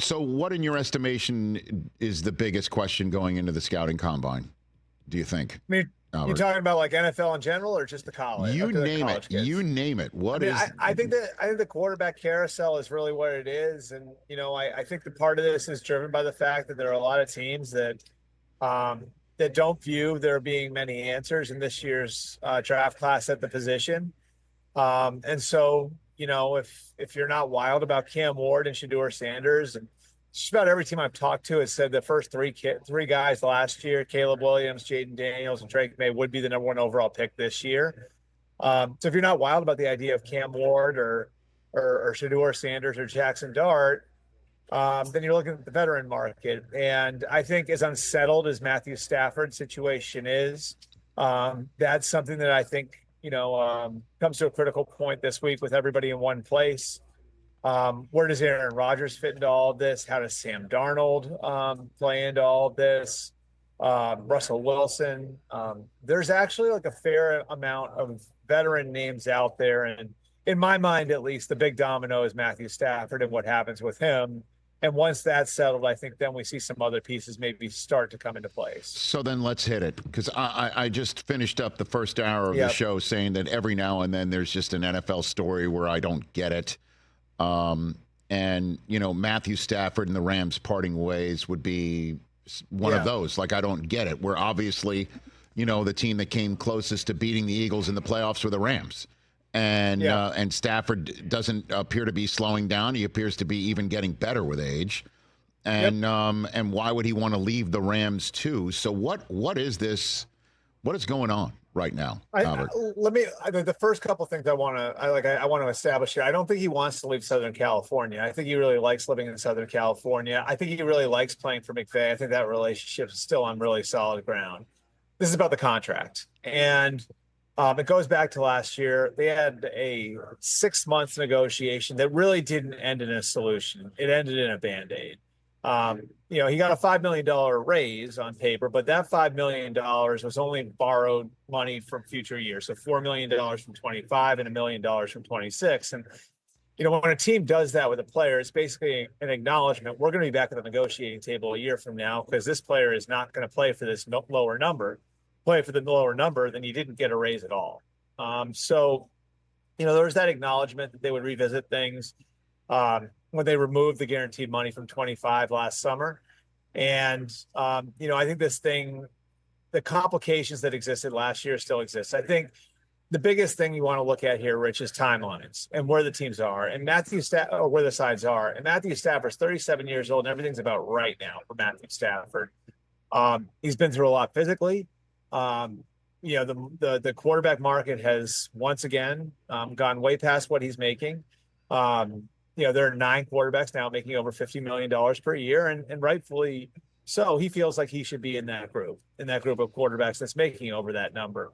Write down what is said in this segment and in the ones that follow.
So what, in your estimation, is the biggest question going into the scouting combine, do you think? I mean, Albert? you're talking about like NFL in general or just the college? You name it. Kids? You name it. What is? I think the quarterback carousel is really what it is. And, I think the part of this is driven by the fact that there are a lot of teams that don't view there being many answers in this year's draft class at the position. And so, if you're not wild about Cam Ward and Shedeur Sanders, and just about every team I've talked to has said the first three guys last year, Caleb Williams, Jaden Daniels, and Drake May, would be the #1 overall pick this year. So if you're not wild about the idea of Cam Ward or Shedeur Sanders or Jackson Dart, then you're looking at the veteran market. And I think as unsettled as Matthew Stafford's situation is, that's something that I think, comes to a critical point this week with everybody in one place. Where does Aaron Rodgers fit into all of this? How does Sam Darnold play into all of this? Russell Wilson. There's actually like a fair amount of veteran names out there. And in my mind, at least, the big domino is Matthew Stafford and what happens with him. And once that's settled, I think then we see some other pieces maybe start to come into place. So then let's hit it, because I just finished up the first hour of the show saying that every now and then there's just an NFL story where I don't get it. And, Matthew Stafford and the Rams parting ways would be one of those. Like, I don't get it. We're obviously, the team that came closest to beating the Eagles in the playoffs were the Rams. And Stafford doesn't appear to be slowing down. He appears to be even getting better with age. And why would he want to leave the Rams too? So what is this? What is going on right now, Albert? The first couple things I want to establish here. I don't think he wants to leave Southern California. I think he really likes living in Southern California. I think he really likes playing for McVay. I think that relationship is still on really solid ground. This is about the contract. And it goes back to last year. They had a 6-month negotiation that really didn't end in a solution. It ended in a Band-Aid. He got a $5 million raise on paper, but that $5 million was only borrowed money from future years. So $4 million from 25 and $1 million from 26. And, when a team does that with a player, it's basically an acknowledgement. We're going to be back at the negotiating table a year from now because this player is not going to play for this lower number. Play for the lower number, then you didn't get a raise at all. So, there was that acknowledgement that they would revisit things when they removed the guaranteed money from 25 last summer. And, I think the complications that existed last year still exist. I think the biggest thing you want to look at here, Rich, is timelines and where the teams are and where the sides are. And Matthew Stafford's 37 years old and everything's about right now for Matthew Stafford. He's been through a lot physically. The quarterback market has once again gone way past what he's making. There are 9 quarterbacks now making over $50 million per year, and rightfully so. He feels like he should be in that group of quarterbacks that's making over that number.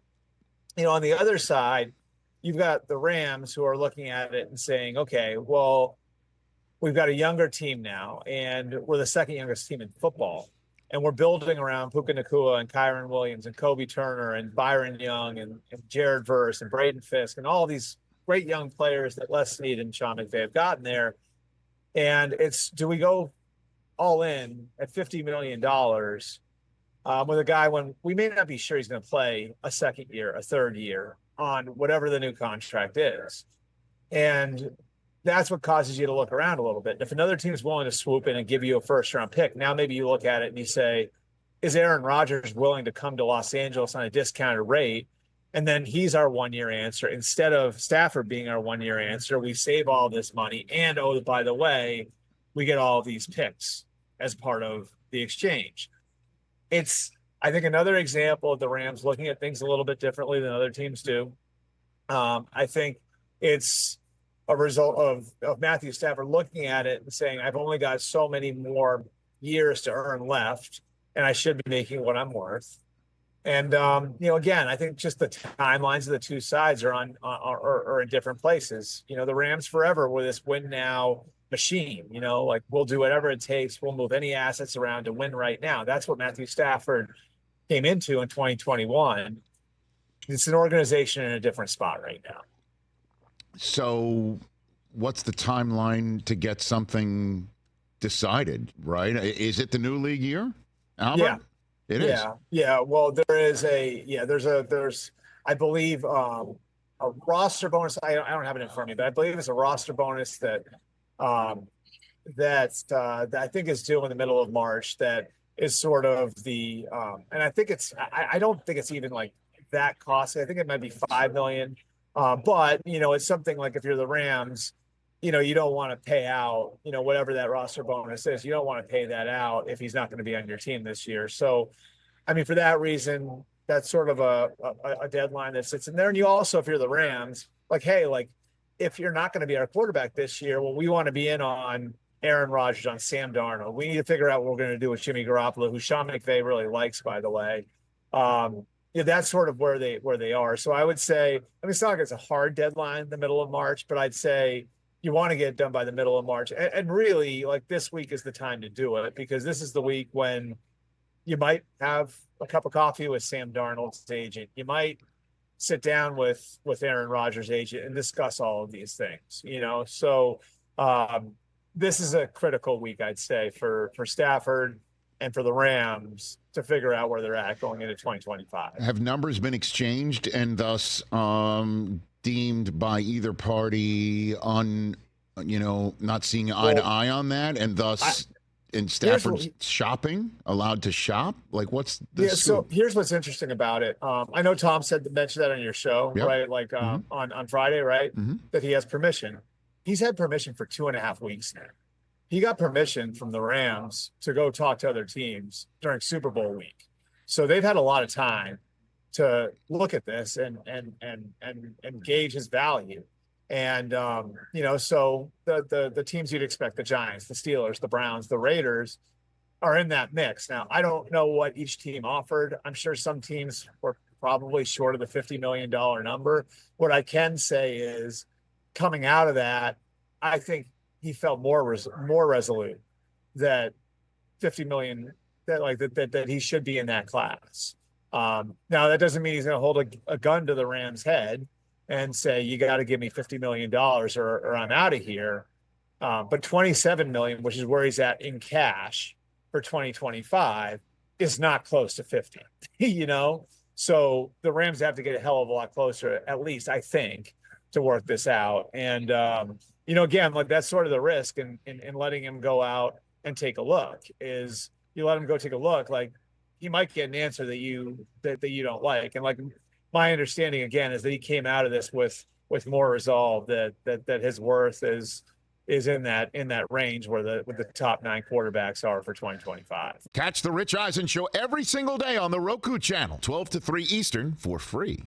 On the other side, you've got the Rams who are looking at it and saying, okay, well, we've got a younger team now, and we're the second youngest team in football. And we're building around Puka Nacua and Kyron Williams and Kobe Turner and Byron Young and Jared Verse and Braden Fisk and all these great young players that Les Snead and Sean McVay have gotten there. And do we go all in at $50 million with a guy when we may not be sure he's going to play a second year, a third year on whatever the new contract is? And that's what causes you to look around a little bit. And if another team is willing to swoop in and give you a first-round pick, now maybe you look at it and you say, is Aaron Rodgers willing to come to Los Angeles on a discounted rate? And then he's our one-year answer. Instead of Stafford being our one-year answer, we save all this money. And, oh, by the way, we get all of these picks as part of the exchange. It's, I think, another example of the Rams looking at things a little bit differently than other teams do. I think it's a result of Matthew Stafford looking at it and saying, I've only got so many more years to earn left, and I should be making what I'm worth. And, again, I think just the timelines of the two sides are in different places. The Rams forever were this win now machine, like we'll do whatever it takes. We'll move any assets around to win right now. That's what Matthew Stafford came into in 2021. It's an organization in a different spot right now. So what's the timeline to get something decided, right? Is it the new league year, Albert? Yeah. It is. Yeah. Well, there's I believe a roster bonus. I don't have it in front of me, but I believe it's a roster bonus that that I think is due in the middle of March. That is sort of the and I think I don't think it's even like that costly. I think it might be $5 million. But it's something like if you're the Rams, you don't want to pay out, whatever that roster bonus is. You don't want to pay that out if he's not going to be on your team this year. So, I mean, for that reason, that's sort of a deadline that sits in there. And you also, if you're the Rams, like, hey, like if you're not going to be our quarterback this year, well, we want to be in on Aaron Rodgers, on Sam Darnold. We need to figure out what we're going to do with Jimmy Garoppolo, who Sean McVay really likes, by the way. That's sort of where they are. So I would say, I mean, it's not like it's a hard deadline in the middle of March, but I'd say you want to get it done by the middle of March. And really, like, this week is the time to do it, because this is the week when you might have a cup of coffee with Sam Darnold's agent. You might sit down with Aaron Rodgers' agent and discuss all of these things, So this is a critical week, I'd say, for Stafford and for the Rams to figure out where they're at going into 2025. Have numbers been exchanged and thus deemed by either party not seeing eye to eye on that, and thus in Stafford's shopping, allowed to shop? Like, what's the scoop? So here's what's interesting about it. I know Tom mentioned that on your show, yep. right? Like on Friday, right? Mm-hmm. That he has permission. He's had permission for 2.5 weeks now. He got permission from the Rams to go talk to other teams during Super Bowl week. So they've had a lot of time to look at this and gauge his value. And, so the teams you'd expect, the Giants, the Steelers, the Browns, the Raiders, are in that mix. Now, I don't know what each team offered. I'm sure some teams were probably short of the $50 million number. What I can say is, coming out of that, I think he felt more resolute that $50 million, that he should be in that class. Now, that doesn't mean he's going to hold a gun to the Rams' head and say, you got to give me $50 million or I'm out of here. But $27 million, which is where he's at in cash for 2025, is not close to 50, So the Rams have to get a hell of a lot closer, at least, I think, to work this out. And, again, like, that's sort of the risk in letting him go out and take a look, is you let him go take a look, like, he might get an answer that you don't like. And, like, my understanding, again, is that he came out of this with more resolve that his worth is in that range where the top 9 quarterbacks are for 2025. Catch the Rich Eisen Show every single day on the Roku channel, 12 to 3 Eastern, for free.